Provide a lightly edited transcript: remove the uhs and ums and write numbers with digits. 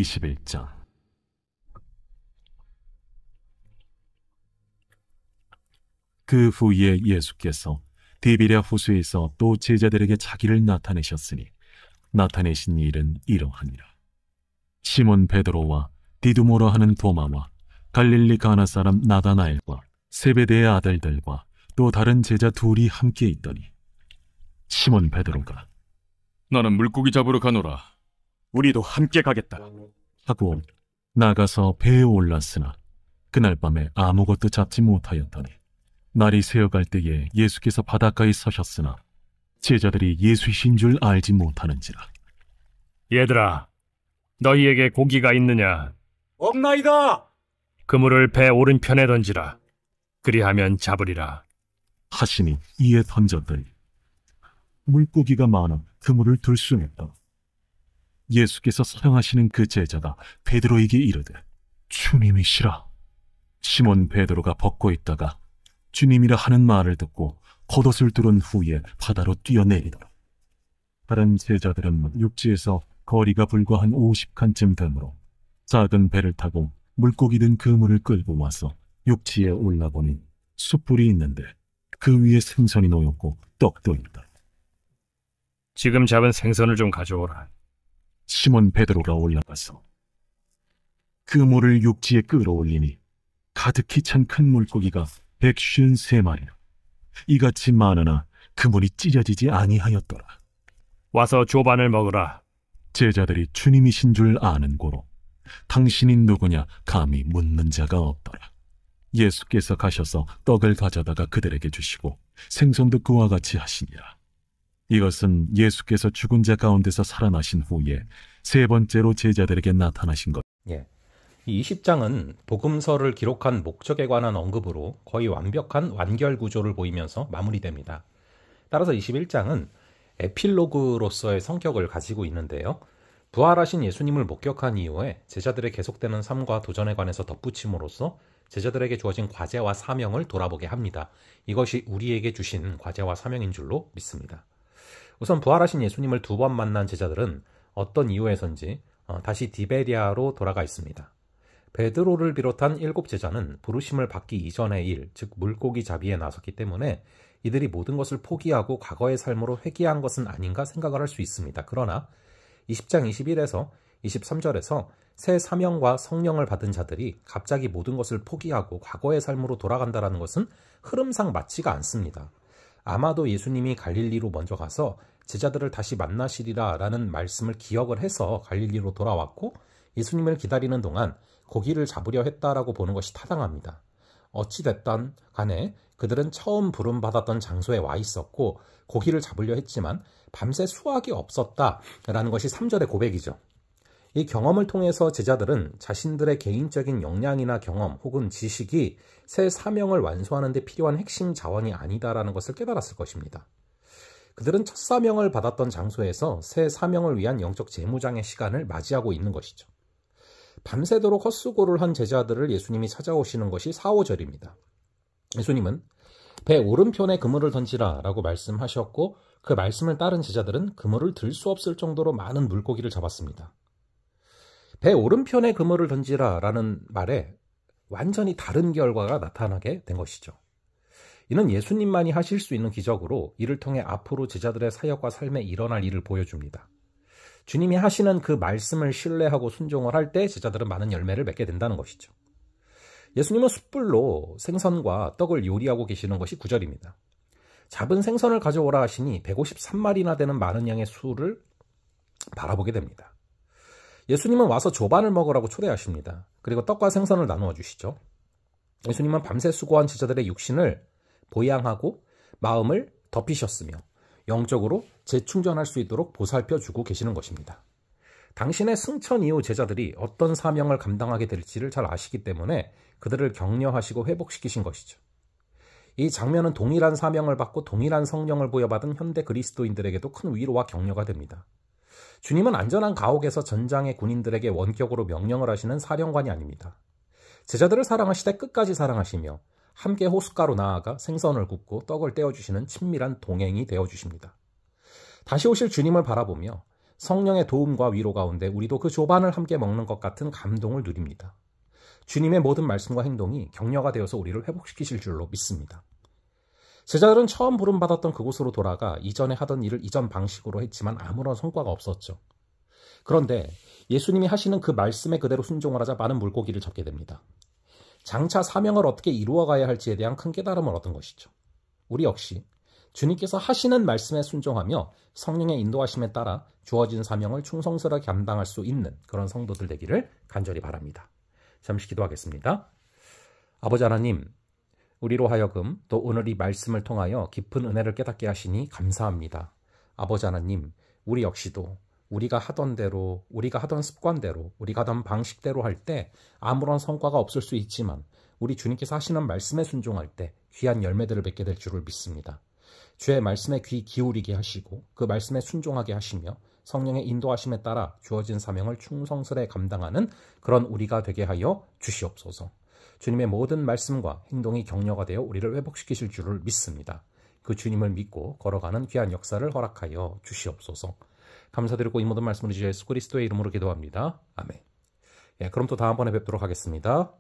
21장. 그 후에 예수께서 디비랴 호수에서 또 제자들에게 자기를 나타내셨으니 나타내신 일은 이러하니라. 시몬 베드로와 디두모라 하는 도마와 갈릴리 가나 사람 나다나엘과 세베대의 아들들과 또 다른 제자 둘이 함께 있더니 시몬 베드로가 나는 물고기 잡으러 가노라. 우리도 함께 가겠다 하고 나가서 배에 올랐으나 그날 밤에 아무것도 잡지 못하였더니 날이 새어갈 때에 예수께서 바닷가에 서셨으나 제자들이 예수이신 줄 알지 못하는지라. 얘들아, 너희에게 고기가 있느냐? 없나이다. 그물을 배 오른편에 던지라. 그리하면 잡으리라 하시니 이에 던졌더니 물고기가 많아 그물을 들 수 없다. 예수께서 사랑하시는 그 제자가 베드로에게 이르되 주님이시라. 시몬 베드로가 벗고 있다가 주님이라 하는 말을 듣고 겉옷을 두른 후에 바다로 뛰어내리더라. 다른 제자들은 육지에서 거리가 불과 한 50칸쯤 되므로 작은 배를 타고 물고기 든 그물을 끌고 와서 육지에 올라보니 숯불이 있는데 그 위에 생선이 놓였고 떡도 있다. 지금 잡은 생선을 좀 가져오라. 시몬 베드로가 올라가서 그물을 육지에 끌어올리니 가득히 찬 큰 물고기가 153마리요 이같이 많으나 그물이 찢어지지 아니하였더라. 와서 조반을 먹으라. 제자들이 주님이신 줄 아는 고로 당신이 누구냐 감히 묻는 자가 없더라. 예수께서 가셔서 떡을 가져다가 그들에게 주시고 생선도 그와 같이 하시니라. 이것은 예수께서 죽은 자 가운데서 살아나신 후에 세 번째로 제자들에게 나타나신 것. 이 20장은 복음서를 기록한 목적에 관한 언급으로 거의 완벽한 완결 구조를 보이면서 마무리됩니다. 따라서 21장은 에필로그로서의 성격을 가지고 있는데요. 부활하신 예수님을 목격한 이후에 제자들의 계속되는 삶과 도전에 관해서 덧붙임으로써 제자들에게 주어진 과제와 사명을 돌아보게 합니다. 이것이 우리에게 주신 과제와 사명인 줄로 믿습니다. 우선 부활하신 예수님을 두 번 만난 제자들은 어떤 이유에선지 다시 디베리아로 돌아가 있습니다. 베드로를 비롯한 7제자는 부르심을 받기 이전의 일, 즉 물고기 잡이에 나섰기 때문에 이들이 모든 것을 포기하고 과거의 삶으로 회귀한 것은 아닌가 생각을 할 수 있습니다. 그러나 20장 21에서 23절에서 새 사명과 성령을 받은 자들이 갑자기 모든 것을 포기하고 과거의 삶으로 돌아간다는 것은 흐름상 맞지가 않습니다. 아마도 예수님이 갈릴리로 먼저 가서 제자들을 다시 만나시리라 라는 말씀을 기억을 해서 갈릴리로 돌아왔고 예수님을 기다리는 동안 고기를 잡으려 했다라고 보는 것이 타당합니다. 어찌됐든 간에 그들은 처음 부름받았던 장소에 와 있었고 고기를 잡으려 했지만 밤새 수확이 없었다라는 것이 3절의 고백이죠. 이 경험을 통해서 제자들은 자신들의 개인적인 역량이나 경험 혹은 지식이 새 사명을 완수하는 데 필요한 핵심 자원이 아니다라는 것을 깨달았을 것입니다. 그들은 첫 사명을 받았던 장소에서 새 사명을 위한 영적 재무장의 시간을 맞이하고 있는 것이죠. 밤새도록 헛수고를 한 제자들을 예수님이 찾아오시는 것이 4, 5절입니다. 예수님은 배 오른편에 그물을 던지라 라고 말씀하셨고 그 말씀을 따른 제자들은 그물을 들 수 없을 정도로 많은 물고기를 잡았습니다. 배 오른편에 그물을 던지라 라는 말에 완전히 다른 결과가 나타나게 된 것이죠. 이는 예수님만이 하실 수 있는 기적으로 이를 통해 앞으로 제자들의 사역과 삶에 일어날 일을 보여줍니다. 주님이 하시는 그 말씀을 신뢰하고 순종을 할 때 제자들은 많은 열매를 맺게 된다는 것이죠. 예수님은 숯불로 생선과 떡을 요리하고 계시는 것이 9절입니다. 잡은 생선을 가져오라 하시니 153마리나 되는 많은 양의 수를 바라보게 됩니다. 예수님은 와서 조반을 먹으라고 초대하십니다. 그리고 떡과 생선을 나누어 주시죠. 예수님은 밤새 수고한 제자들의 육신을 보양하고 마음을 덮이셨으며 영적으로 재충전할 수 있도록 보살펴주고 계시는 것입니다. 당신의 승천 이후 제자들이 어떤 사명을 감당하게 될지를 잘 아시기 때문에 그들을 격려하시고 회복시키신 것이죠. 이 장면은 동일한 사명을 받고 동일한 성령을 부여받은 현대 그리스도인들에게도 큰 위로와 격려가 됩니다. 주님은 안전한 가옥에서 전장의 군인들에게 원격으로 명령을 하시는 사령관이 아닙니다. 제자들을 사랑하시되 끝까지 사랑하시며 함께 호숫가로 나아가 생선을 굽고 떡을 떼어주시는 친밀한 동행이 되어주십니다. 다시 오실 주님을 바라보며 성령의 도움과 위로 가운데 우리도 그 조반을 함께 먹는 것 같은 감동을 누립니다. 주님의 모든 말씀과 행동이 격려가 되어서 우리를 회복시키실 줄로 믿습니다. 제자들은 처음 부름받았던 그곳으로 돌아가 이전에 하던 일을 이전 방식으로 했지만 아무런 성과가 없었죠. 그런데 예수님이 하시는 그 말씀에 그대로 순종을 하자 많은 물고기를 잡게 됩니다. 장차 사명을 어떻게 이루어가야 할지에 대한 큰 깨달음을 얻은 것이죠. 우리 역시 주님께서 하시는 말씀에 순종하며 성령의 인도하심에 따라 주어진 사명을 충성스럽게 감당할 수 있는 그런 성도들 되기를 간절히 바랍니다. 잠시 기도하겠습니다. 아버지 하나님, 우리로 하여금 또 오늘 이 말씀을 통하여 깊은 은혜를 깨닫게 하시니 감사합니다. 아버지 하나님, 우리 역시도 우리가 하던 대로, 우리가 하던 습관대로, 우리가 하던 방식대로 할 때 아무런 성과가 없을 수 있지만 우리 주님께서 하시는 말씀에 순종할 때 귀한 열매들을 맺게 될 줄을 믿습니다. 주의 말씀에 귀 기울이게 하시고 그 말씀에 순종하게 하시며 성령의 인도하심에 따라 주어진 사명을 충성스레 감당하는 그런 우리가 되게 하여 주시옵소서. 주님의 모든 말씀과 행동이 격려가 되어 우리를 회복시키실 줄을 믿습니다. 그 주님을 믿고 걸어가는 귀한 역사를 허락하여 주시옵소서. 감사드리고 이 모든 말씀을 주 예수 그리스도의 이름으로 기도합니다. 아멘. 그럼 또 다음번에 뵙도록 하겠습니다.